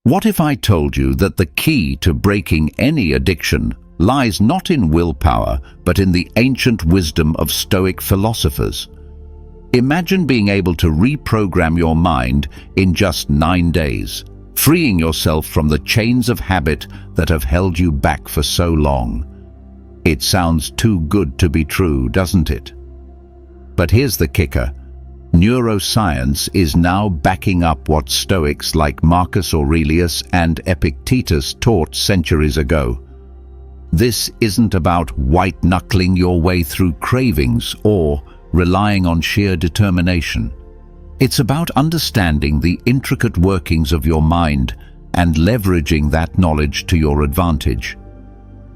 What if I told you that the key to breaking any addiction lies not in willpower, but in the ancient wisdom of Stoic philosophers? Imagine being able to reprogram your mind in just 9 days, freeing yourself from the chains of habit that have held you back for so long. It sounds too good to be true, doesn't it? But here's the kicker. Neuroscience is now backing up what Stoics like Marcus Aurelius and Epictetus taught centuries ago. This isn't about white-knuckling your way through cravings or relying on sheer determination. It's about understanding the intricate workings of your mind and leveraging that knowledge to your advantage.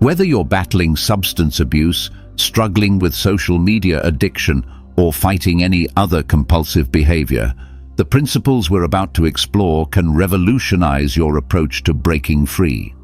Whether you're battling substance abuse, struggling with social media addiction, or fighting any other compulsive behavior, the principles we're about to explore can revolutionize your approach to breaking free.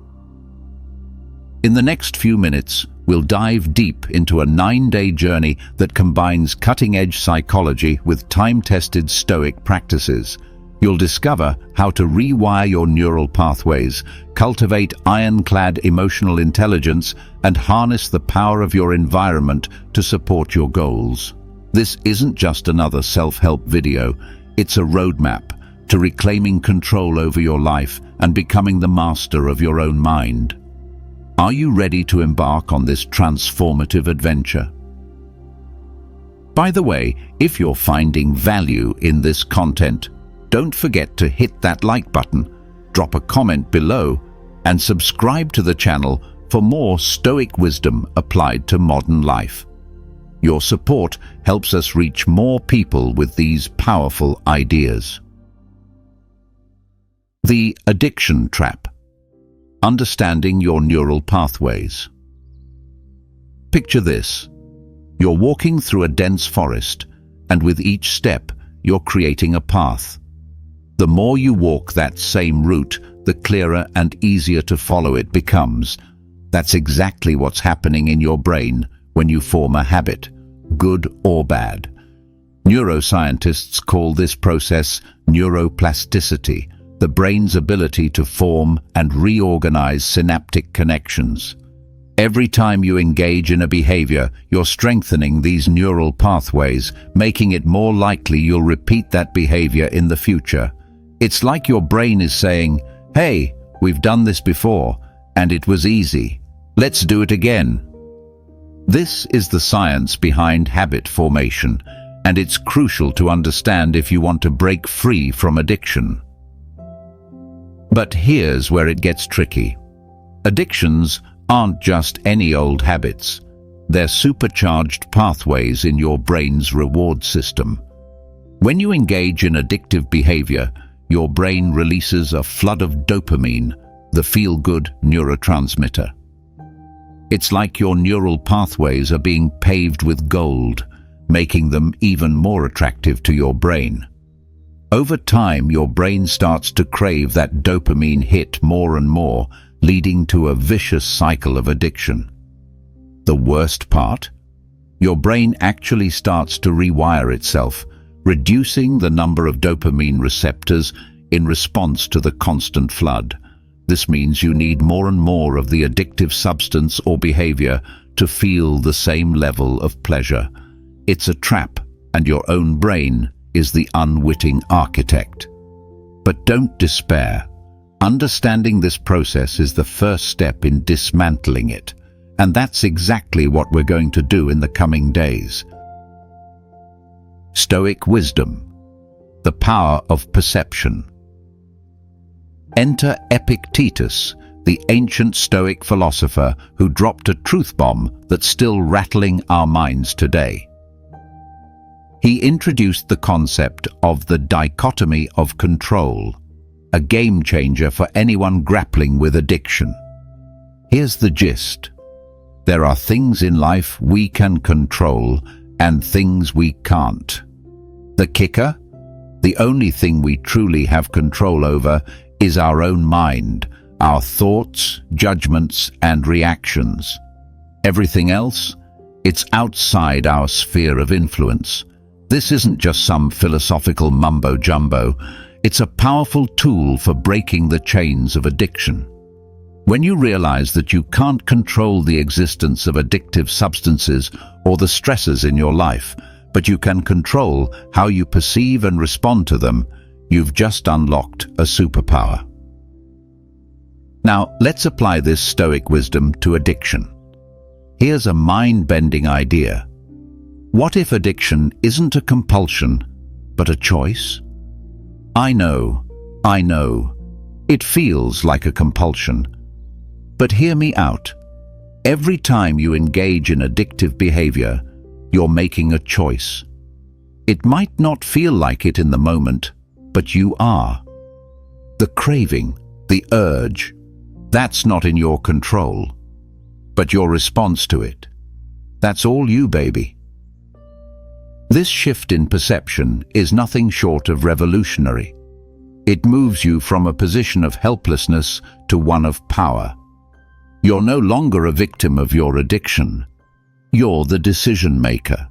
In the next few minutes, we'll dive deep into a 9-day journey that combines cutting-edge psychology with time-tested Stoic practices. You'll discover how to rewire your neural pathways, cultivate ironclad emotional intelligence, and harness the power of your environment to support your goals. This isn't just another self-help video, it's a roadmap to reclaiming control over your life and becoming the master of your own mind. Are you ready to embark on this transformative adventure? By the way, if you're finding value in this content, don't forget to hit that like button, drop a comment below, and subscribe to the channel for more Stoic wisdom applied to modern life. Your support helps us reach more people with these powerful ideas. The addiction trap. Understanding your neural pathways. Picture this. You're walking through a dense forest, and with each step, you're creating a path. The more you walk that same route, the clearer and easier to follow it becomes. That's exactly what's happening in your brain when you form a habit, good or bad. Neuroscientists call this process neuroplasticity, the brain's ability to form and reorganize synaptic connections. Every time you engage in a behavior, you're strengthening these neural pathways, making it more likely you'll repeat that behavior in the future. It's like your brain is saying, "Hey, we've done this before, and it was easy. Let's do it again." This is the science behind habit formation, and it's crucial to understand if you want to break free from addiction. But here's where it gets tricky. Addictions aren't just any old habits. They're supercharged pathways in your brain's reward system. When you engage in addictive behavior, your brain releases a flood of dopamine, the feel-good neurotransmitter. It's like your neural pathways are being paved with gold, making them even more attractive to your brain. Over time, your brain starts to crave that dopamine hit more and more, leading to a vicious cycle of addiction. The worst part? Your brain actually starts to rewire itself, reducing the number of dopamine receptors in response to the constant flood. This means you need more and more of the addictive substance or behavior to feel the same level of pleasure. It's a trap, and your own brain is the unwitting architect. But don't despair. Understanding this process is the first step in dismantling it, and that's exactly what we're going to do in the coming days. Stoic wisdom. The power of perception. Enter Epictetus, the ancient Stoic philosopher who dropped a truth bomb that's still rattling our minds today. He introduced the concept of the dichotomy of control, a game changer for anyone grappling with addiction. Here's the gist. There are things in life we can control and things we can't. The kicker? The only thing we truly have control over is our own mind, our thoughts, judgments, and reactions. Everything else? It's outside our sphere of influence. This isn't just some philosophical mumbo-jumbo. It's a powerful tool for breaking the chains of addiction. When you realize that you can't control the existence of addictive substances or the stresses in your life, but you can control how you perceive and respond to them, you've just unlocked a superpower. Now, let's apply this Stoic wisdom to addiction. Here's a mind-bending idea. What if addiction isn't a compulsion, but a choice? I know. It feels like a compulsion. But hear me out. Every time you engage in addictive behavior, you're making a choice. It might not feel like it in the moment, but you are. The craving, the urge, that's not in your control. But your response to it, that's all you, baby. This shift in perception is nothing short of revolutionary. It moves you from a position of helplessness to one of power. You're no longer a victim of your addiction. You're the decision maker.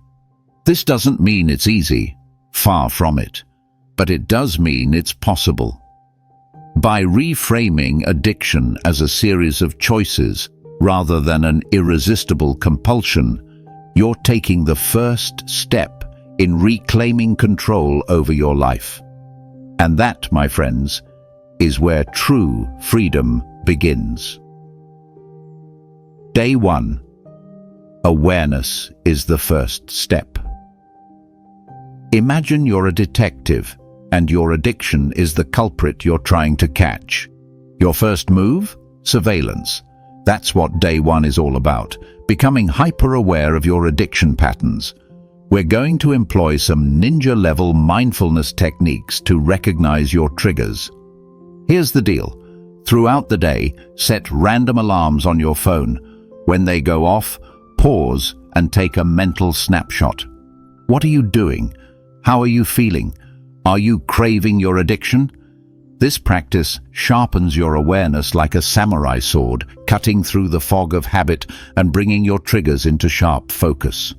This doesn't mean it's easy, far from it, but it does mean it's possible. By reframing addiction as a series of choices rather than an irresistible compulsion, you're taking the first step in reclaiming control over your life. And that, my friends, is where true freedom begins. Day 1. Awareness is the first step. Imagine you're a detective and your addiction is the culprit you're trying to catch. Your first move? Surveillance. That's what Day 1 is all about, becoming hyper-aware of your addiction patterns. We're going to employ some ninja-level mindfulness techniques to recognize your triggers. Here's the deal. Throughout the day, set random alarms on your phone. When they go off, pause and take a mental snapshot. What are you doing? How are you feeling? Are you craving your addiction? This practice sharpens your awareness like a samurai sword, cutting through the fog of habit and bringing your triggers into sharp focus.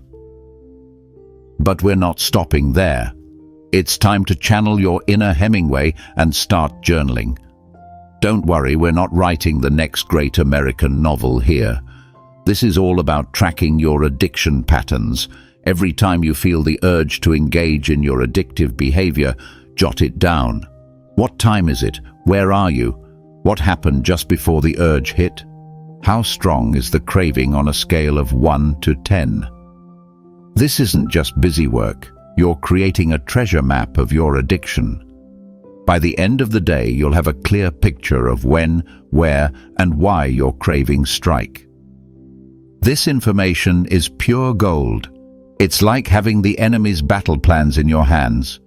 But we're not stopping there. It's time to channel your inner Hemingway and start journaling. Don't worry, we're not writing the next great American novel here. This is all about tracking your addiction patterns. Every time you feel the urge to engage in your addictive behavior, jot it down. What time is it? Where are you? What happened just before the urge hit? How strong is the craving on a scale of 1 to 10? This isn't just busy work. You're creating a treasure map of your addiction. By the end of the day, you'll have a clear picture of when, where, and why your cravings strike. This information is pure gold. It's like having the enemy's battle plans in your hands.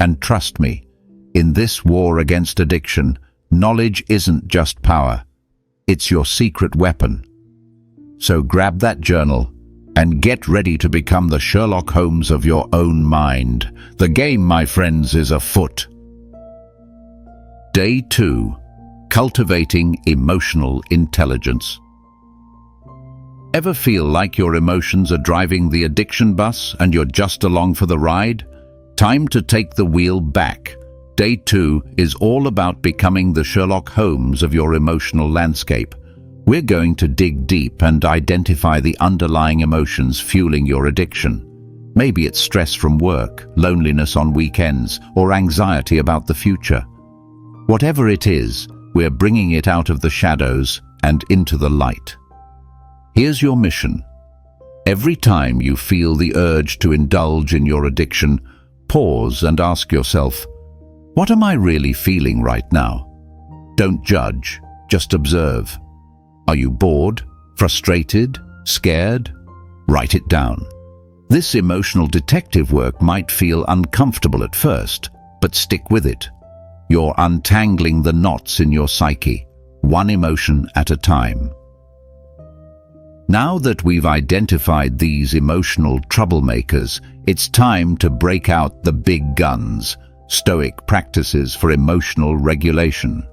And trust me, in this war against addiction, knowledge isn't just power. It's your secret weapon. So grab that journal and get ready to become the Sherlock Holmes of your own mind. The game, my friends, is afoot. Day 2. Cultivating emotional intelligence. Ever feel like your emotions are driving the addiction bus and you're just along for the ride? Time to take the wheel back. Day 2 is all about becoming the Sherlock Holmes of your emotional landscape. We're going to dig deep and identify the underlying emotions fueling your addiction. Maybe it's stress from work, loneliness on weekends, or anxiety about the future. Whatever it is, we're bringing it out of the shadows and into the light. Here's your mission. Every time you feel the urge to indulge in your addiction, pause and ask yourself, what am I really feeling right now? Don't judge, just observe. Are you bored, frustrated, scared? Write it down. This emotional detective work might feel uncomfortable at first, but stick with it. You're untangling the knots in your psyche, one emotion at a time. Now that we've identified these emotional troublemakers, it's time to break out the big guns, Stoic practices for emotional regulation.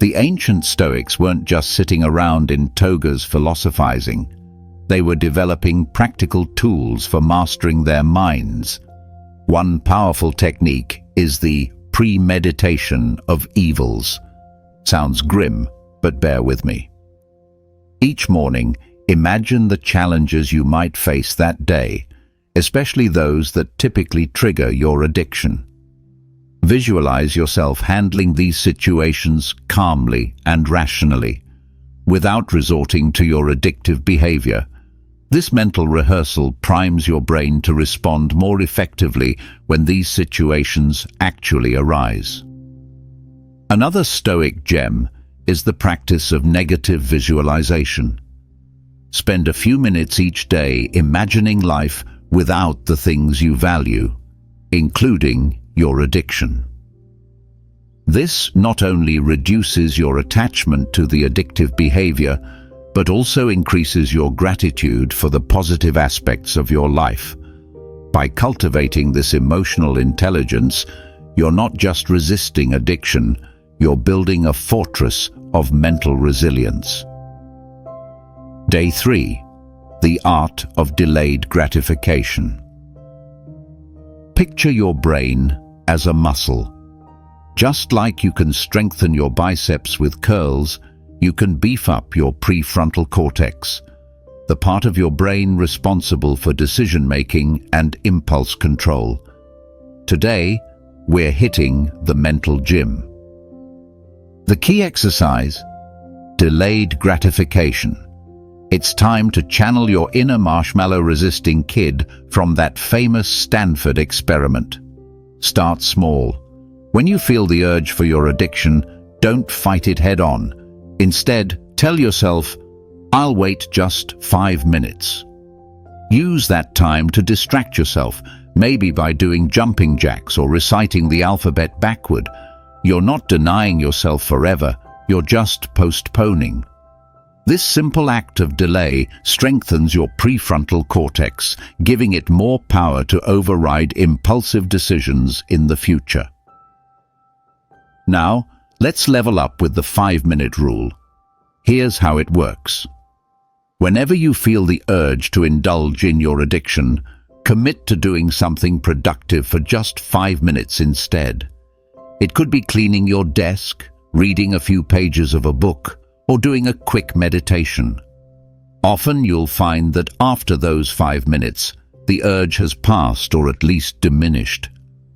The ancient Stoics weren't just sitting around in togas philosophizing. They were developing practical tools for mastering their minds. One powerful technique is the premeditation of evils. Sounds grim, but bear with me. Each morning, imagine the challenges you might face that day, especially those that typically trigger your addiction. Visualize yourself handling these situations calmly and rationally, without resorting to your addictive behavior. This mental rehearsal primes your brain to respond more effectively when these situations actually arise. Another Stoic gem is the practice of negative visualization. Spend a few minutes each day imagining life without the things you value, including your addiction. This not only reduces your attachment to the addictive behavior, but also increases your gratitude for the positive aspects of your life. By cultivating this emotional intelligence, you're not just resisting addiction, you're building a fortress of mental resilience. Day 3. The art of delayed gratification. Picture your brain as a muscle. Just like you can strengthen your biceps with curls, you can beef up your prefrontal cortex, the part of your brain responsible for decision-making and impulse control. Today, we're hitting the mental gym. The key exercise: delayed gratification. It's time to channel your inner marshmallow-resisting kid from that famous Stanford experiment. Start small. When you feel the urge for your addiction, don't fight it head-on. Instead, tell yourself, "I'll wait just 5 minutes." Use that time to distract yourself, maybe by doing jumping jacks or reciting the alphabet backward. You're not denying yourself forever, you're just postponing. This simple act of delay strengthens your prefrontal cortex, giving it more power to override impulsive decisions in the future. Now, let's level up with the 5-minute rule. Here's how it works. Whenever you feel the urge to indulge in your addiction, commit to doing something productive for just 5 minutes instead. It could be cleaning your desk, reading a few pages of a book, or doing a quick meditation. Often you'll find that after those 5 minutes, the urge has passed or at least diminished.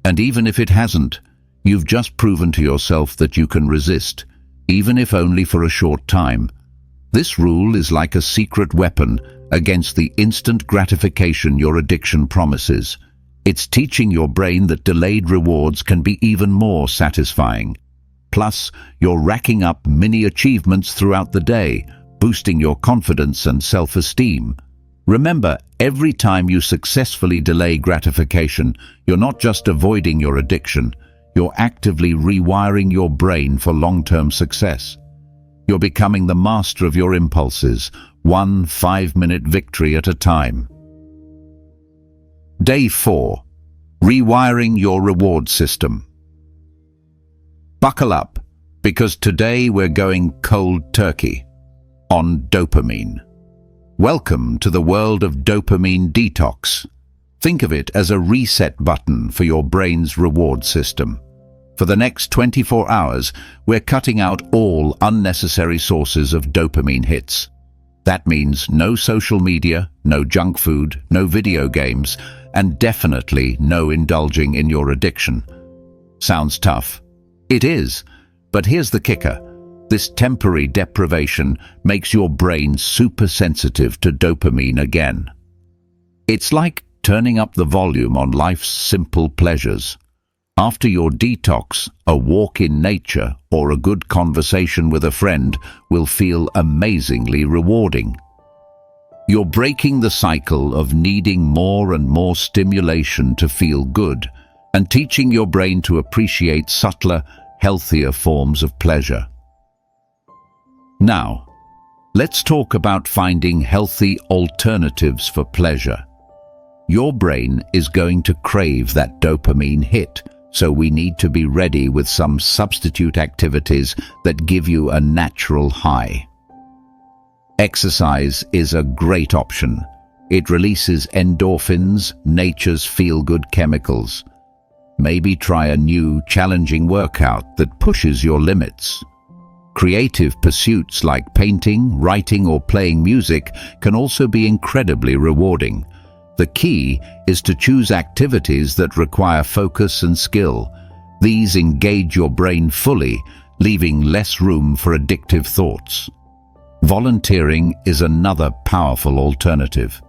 And even if it hasn't, you've just proven to yourself that you can resist, even if only for a short time. This rule is like a secret weapon against the instant gratification your addiction promises. It's teaching your brain that delayed rewards can be even more satisfying. Plus, you're racking up mini achievements throughout the day, boosting your confidence and self-esteem. Remember, every time you successfully delay gratification, you're not just avoiding your addiction, you're actively rewiring your brain for long-term success. You're becoming the master of your impulses, one 5-minute victory at a time. Day 4. Rewiring your reward system. Buckle up, because today we're going cold turkey on dopamine. Welcome to the world of dopamine detox. Think of it as a reset button for your brain's reward system. For the next 24 hours, we're cutting out all unnecessary sources of dopamine hits. That means no social media, no junk food, no video games, and definitely no indulging in your addiction. Sounds tough. It is, but here's the kicker. This temporary deprivation makes your brain super sensitive to dopamine again. It's like turning up the volume on life's simple pleasures. After your detox, a walk in nature or a good conversation with a friend will feel amazingly rewarding. You're breaking the cycle of needing more and more stimulation to feel good and teaching your brain to appreciate subtler, healthier forms of pleasure. Now, let's talk about finding healthy alternatives for pleasure. Your brain is going to crave that dopamine hit, so we need to be ready with some substitute activities that give you a natural high. Exercise is a great option. It releases endorphins, nature's feel-good chemicals. Maybe try a new, challenging workout that pushes your limits. Creative pursuits like painting, writing, or playing music can also be incredibly rewarding. The key is to choose activities that require focus and skill. These engage your brain fully, leaving less room for addictive thoughts. Volunteering is another powerful alternative.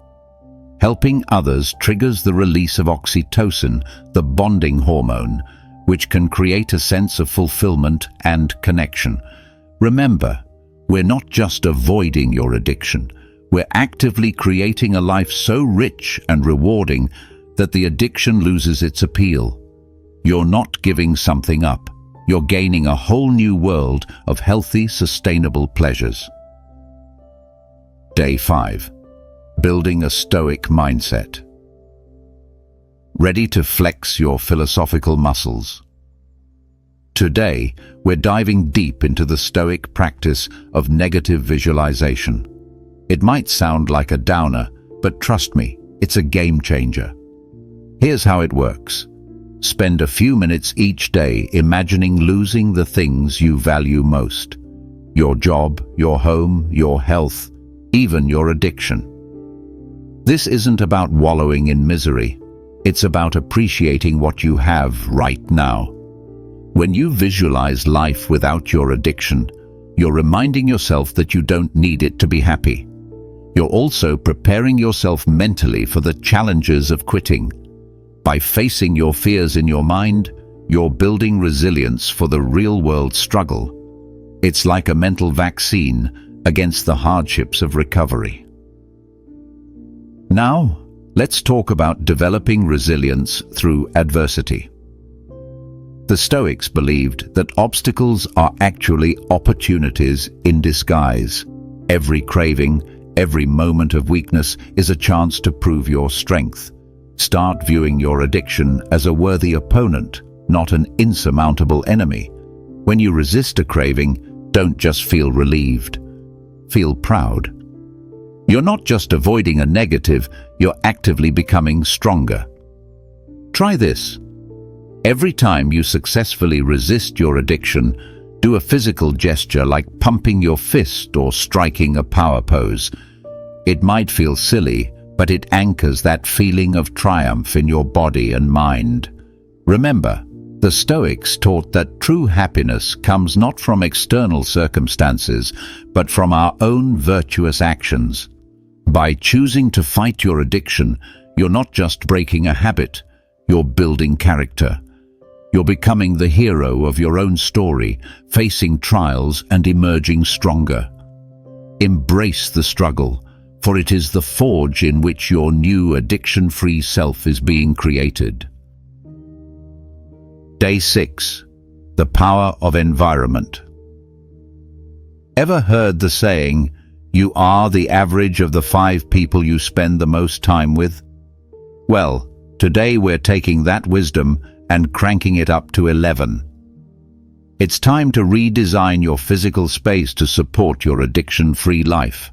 Helping others triggers the release of oxytocin, the bonding hormone, which can create a sense of fulfillment and connection. Remember, we're not just avoiding your addiction. We're actively creating a life so rich and rewarding that the addiction loses its appeal. You're not giving something up. You're gaining a whole new world of healthy, sustainable pleasures. Day 5. Building a Stoic mindset. Ready to flex your philosophical muscles? Today, we're diving deep into the Stoic practice of negative visualization. It might sound like a downer, but trust me, it's a game changer. Here's how it works. Spend a few minutes each day imagining losing the things you value most. Your job, your home, your health, even your addiction. This isn't about wallowing in misery. It's about appreciating what you have right now. When you visualize life without your addiction, you're reminding yourself that you don't need it to be happy. You're also preparing yourself mentally for the challenges of quitting. By facing your fears in your mind, you're building resilience for the real-world struggle. It's like a mental vaccine against the hardships of recovery. Now, let's talk about developing resilience through adversity. The Stoics believed that obstacles are actually opportunities in disguise. Every craving, every moment of weakness is a chance to prove your strength. Start viewing your addiction as a worthy opponent, not an insurmountable enemy. When you resist a craving, don't just feel relieved. Feel proud. You're not just avoiding a negative, you're actively becoming stronger. Try this. Every time you successfully resist your addiction, do a physical gesture like pumping your fist or striking a power pose. It might feel silly, but it anchors that feeling of triumph in your body and mind. Remember, the Stoics taught that true happiness comes not from external circumstances, but from our own virtuous actions. By choosing to fight your addiction, you're not just breaking a habit, you're building character. You're becoming the hero of your own story, facing trials and emerging stronger. Embrace the struggle, for it is the forge in which your new addiction-free self is being created. Day 6. The power of environment. Ever heard the saying, "You are the average of the 5 people you spend the most time with"? Well, today we're taking that wisdom and cranking it up to 11. It's time to redesign your physical space to support your addiction-free life.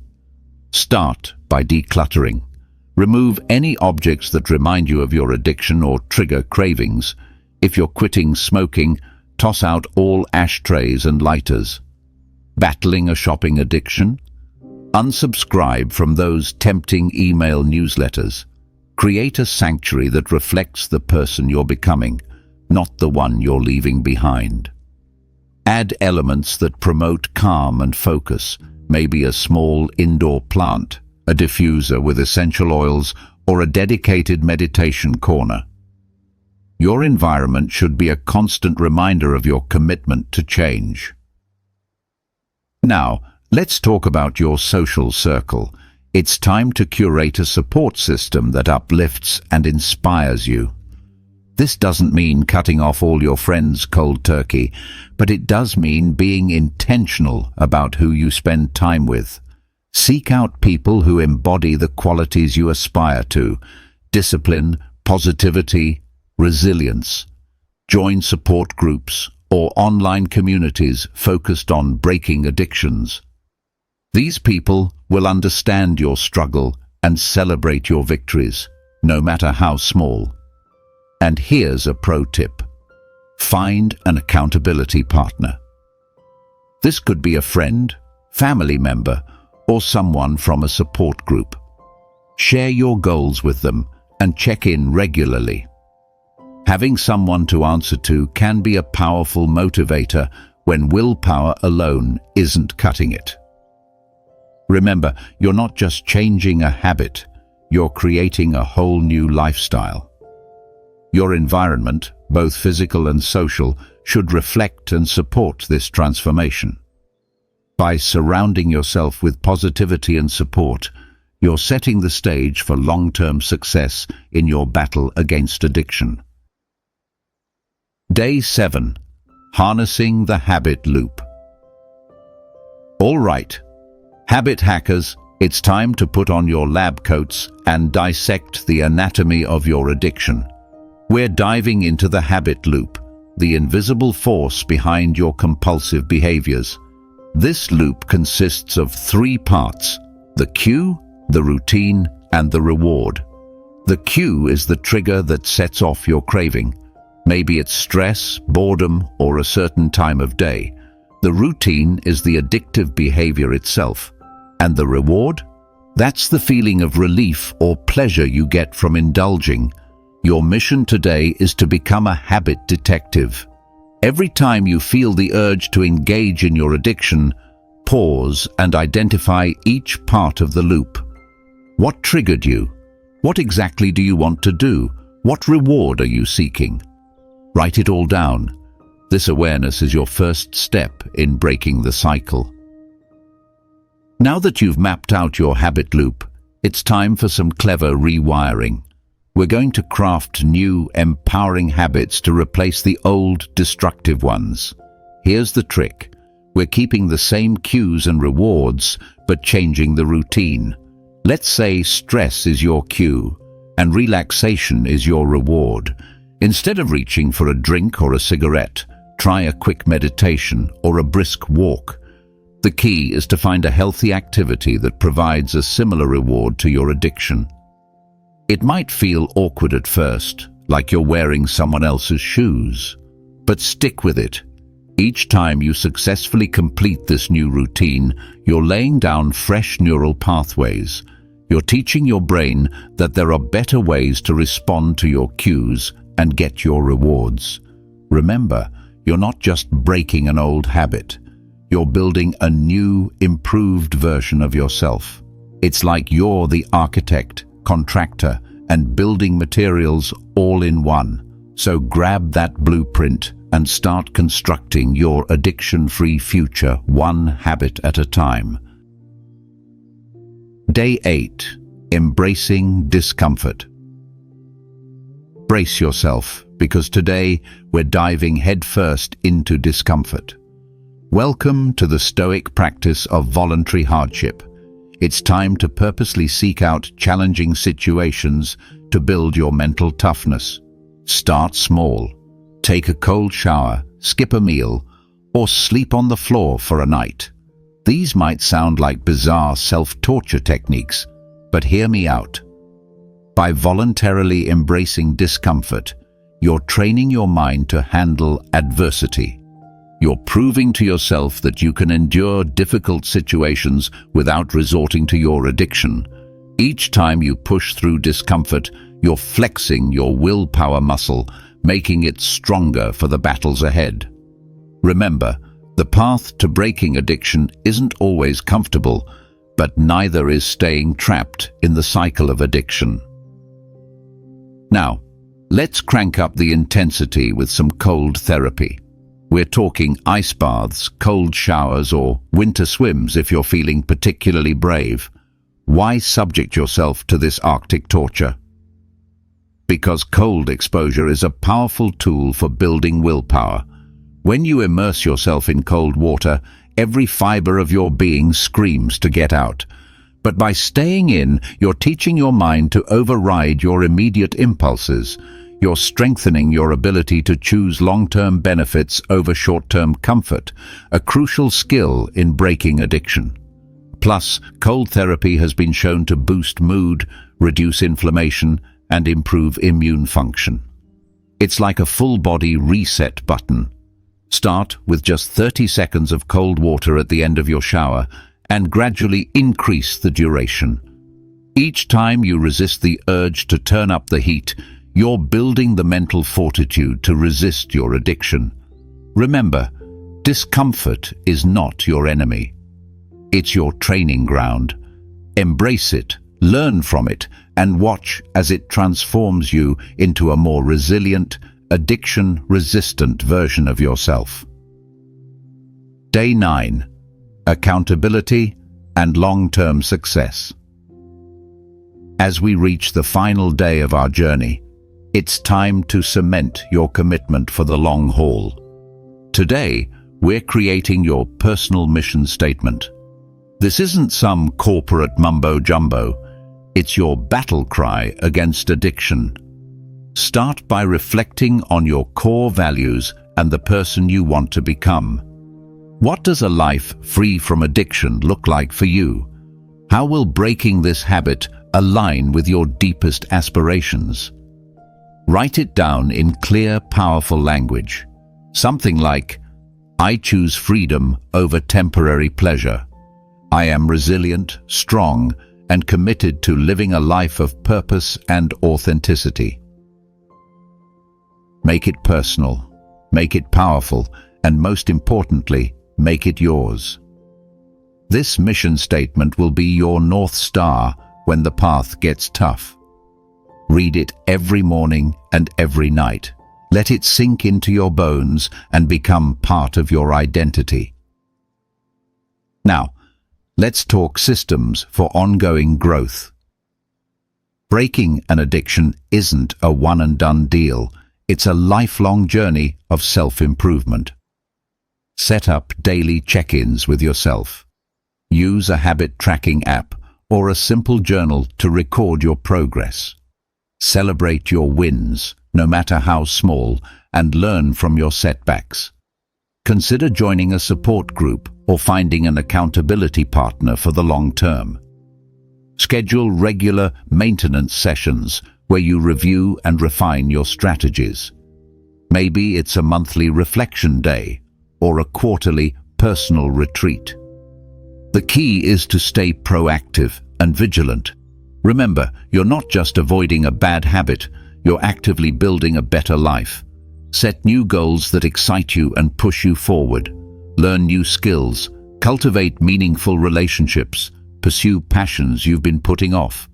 Start by decluttering. Remove any objects that remind you of your addiction or trigger cravings. If you're quitting smoking, toss out all ashtrays and lighters. Battling a shopping addiction? Unsubscribe from those tempting email newsletters. Create a sanctuary that reflects the person you're becoming, not the one you're leaving behind. Add elements that promote calm and focus, maybe a small indoor plant, a diffuser with essential oils, or a dedicated meditation corner. Your environment should be a constant reminder of your commitment to change. Now, let's talk about your social circle. It's time to curate a support system that uplifts and inspires you. This doesn't mean cutting off all your friends cold turkey, but it does mean being intentional about who you spend time with. Seek out people who embody the qualities you aspire to: discipline, positivity, resilience. Join support groups or online communities focused on breaking addictions. These people will understand your struggle and celebrate your victories, no matter how small. And here's a pro tip. Find an accountability partner. This could be a friend, family member, or someone from a support group. Share your goals with them and check in regularly. Having someone to answer to can be a powerful motivator when willpower alone isn't cutting it. Remember, you're not just changing a habit, you're creating a whole new lifestyle. Your environment, both physical and social, should reflect and support this transformation. By surrounding yourself with positivity and support, you're setting the stage for long-term success in your battle against addiction. Day 7. Harnessing the habit loop. All right, habit hackers, it's time to put on your lab coats and dissect the anatomy of your addiction. We're diving into the habit loop, the invisible force behind your compulsive behaviors. This loop consists of 3 parts: the cue, the routine, and the reward. The cue is the trigger that sets off your craving. Maybe it's stress, boredom, or a certain time of day. The routine is the addictive behavior itself. And the reward? That's the feeling of relief or pleasure you get from indulging. Your mission today is to become a habit detective. Every time you feel the urge to engage in your addiction, pause and identify each part of the loop. What triggered you? What exactly do you want to do? What reward are you seeking? Write it all down. This awareness is your first step in breaking the cycle. Now that you've mapped out your habit loop, it's time for some clever rewiring. We're going to craft new, empowering habits to replace the old, destructive ones. Here's the trick. We're keeping the same cues and rewards, but changing the routine. Let's say stress is your cue, and relaxation is your reward. Instead of reaching for a drink or a cigarette, try a quick meditation or a brisk walk. The key is to find a healthy activity that provides a similar reward to your addiction. It might feel awkward at first, like you're wearing someone else's shoes, but stick with it. Each time you successfully complete this new routine, you're laying down fresh neural pathways. You're teaching your brain that there are better ways to respond to your cues and get your rewards. Remember, you're not just breaking an old habit. You're building a new, improved version of yourself. It's like you're the architect, contractor, and building materials all in one. So grab that blueprint and start constructing your addiction-free future one habit at a time. Day 8. Embracing discomfort. Brace yourself, because today we're diving headfirst into discomfort. Welcome to the Stoic practice of voluntary hardship. It's time to purposely seek out challenging situations to build your mental toughness. Start small. Take a cold shower, skip a meal, or sleep on the floor for a night. These might sound like bizarre self-torture techniques, but hear me out. By voluntarily embracing discomfort, you're training your mind to handle adversity. You're proving to yourself that you can endure difficult situations without resorting to your addiction. Each time you push through discomfort, you're flexing your willpower muscle, making it stronger for the battles ahead. Remember, the path to breaking addiction isn't always comfortable, but neither is staying trapped in the cycle of addiction. Now, let's crank up the intensity with some cold therapy. We're talking ice baths, cold showers, or winter swims if you're feeling particularly brave. Why subject yourself to this Arctic torture? Because cold exposure is a powerful tool for building willpower. When you immerse yourself in cold water, every fiber of your being screams to get out. But by staying in, you're teaching your mind to override your immediate impulses. You're strengthening your ability to choose long-term benefits over short-term comfort, a crucial skill in breaking addiction. Plus, cold therapy has been shown to boost mood, reduce inflammation, and improve immune function. It's like a full-body reset button. Start with just 30 seconds of cold water at the end of your shower and gradually increase the duration. Each time you resist the urge to turn up the heat, you're building the mental fortitude to resist your addiction. Remember, discomfort is not your enemy. It's your training ground. Embrace it, learn from it, and watch as it transforms you into a more resilient, addiction-resistant version of yourself. Day 9. Accountability and long-term success. As we reach the final day of our journey, it's time to cement your commitment for the long haul. Today, we're creating your personal mission statement. This isn't some corporate mumbo-jumbo. It's your battle cry against addiction. Start by reflecting on your core values and the person you want to become. What does a life free from addiction look like for you? How will breaking this habit align with your deepest aspirations? Write it down in clear, powerful language. Something like, I choose freedom over temporary pleasure. I am resilient, strong, and committed to living a life of purpose and authenticity. Make it personal, make it powerful, and most importantly, make it yours. This mission statement will be your North Star when the path gets tough. Read it every morning and every night. Let it sink into your bones and become part of your identity. Now, let's talk systems for ongoing growth. Breaking an addiction isn't a one-and-done deal. It's a lifelong journey of self-improvement. Set up daily check-ins with yourself. Use a habit tracking app or a simple journal to record your progress. Celebrate your wins, no matter how small, and learn from your setbacks. Consider joining a support group or finding an accountability partner for the long term. Schedule regular maintenance sessions where you review and refine your strategies. Maybe it's a monthly reflection day or a quarterly personal retreat. The key is to stay proactive and vigilant. Remember, you're not just avoiding a bad habit, you're actively building a better life. Set new goals that excite you and push you forward. Learn new skills, cultivate meaningful relationships, pursue passions you've been putting off.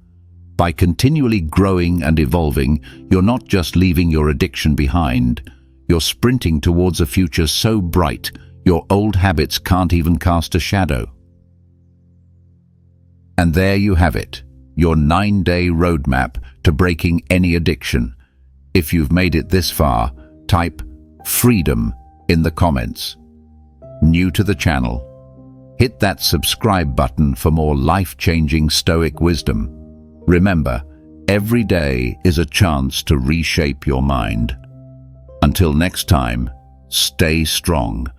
By continually growing and evolving, you're not just leaving your addiction behind, you're sprinting towards a future so bright, your old habits can't even cast a shadow. And there you have it, your 9-day roadmap to breaking any addiction. If you've made it this far, type freedom in the comments. New to the channel? Hit that subscribe button for more life-changing Stoic wisdom. Remember, every day is a chance to reshape your mind. Until next time, stay strong.